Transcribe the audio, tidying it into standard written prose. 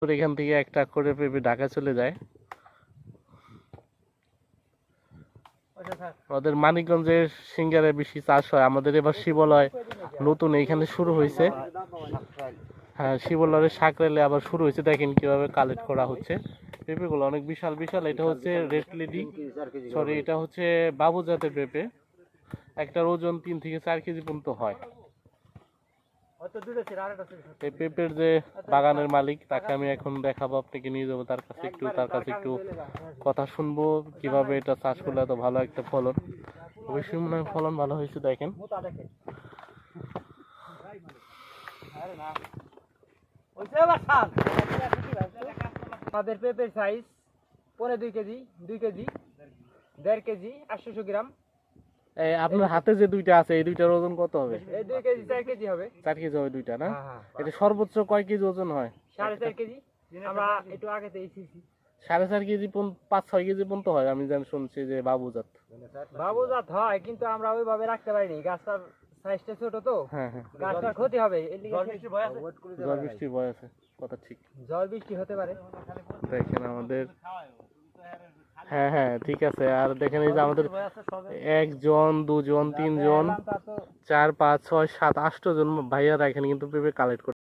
এখান থেকে একটা করে পেঁপে ঢাকা চলে যায়। আমাদের মানিকগঞ্জের সিঙ্গারে বেশি চাষ হয়। আমাদের এবার শিবালয় নতুন এইখানে শুরু হয়েছে। হ্যাঁ, শিবালয়ের সাকরাইলে আবার শুরু হয়েছে। দেখেন কিভাবে কালেক্ট করা হচ্ছে পেঁপেগুলো, অনেক বিশাল বিশাল। এটা হচ্ছে রেড লেডি, সরি এটা হচ্ছে বাবু জাতের পেঁপে। একটার ওজন 3 থেকে 4 কেজি পর্যন্ত হয়। এই পেঁপের যে বাগানের মালিক, তাকে আমি এখন দেখাবো, আপনাকে নিয়ে যাবো তার কাছে একটু কথা শুনবো কিভাবে এটা চাষ করলে এত ভালো একটা ফলন। অবশ্যই মনে হয় ফলন ভালো হয়েছে। দেখেন আমাদের পেঁপের সাইজ 2.5 কেজি, 2 কেজি, 1.5 কেজি, 800 গ্রাম। আপনার হাতে যে দুইটা আছে, এই দুইটার ওজন কত হবে? এই 2 কেজি 4 কেজি হবে। 4 কেজি হবে দুইটা না? হ্যাঁ। এটা সর্বোচ্চ কয় কেজি ওজন হয়? 4.5 কেজি। আমরা একটু আগে দিয়েছি 4.5 কেজি 5-6 কেজি পর্যন্ত হয়। আমি যেন শুনছি যে বাবুজাত। বাবুজাত হয়, কিন্তু আমরা ওইভাবে রাখতে পারিনি, গাছটার সাইজটা ছোট তো। হ্যাঁ, গাছটার ক্ষতি হবে। ঝড় বৃষ্টির ভয় আছে, কথা ঠিক। ঝড় বৃষ্টি হতে পারে। দেখেন আমাদের, হ্যাঁ ঠিক আছে। আর দেখেন এই যে আমাদের 1 জন 2 জন 3 জন 4 5 6 7 8 জন ভাইয়ারা এখানে কিন্তু পেঁপে কালেক্ট করে।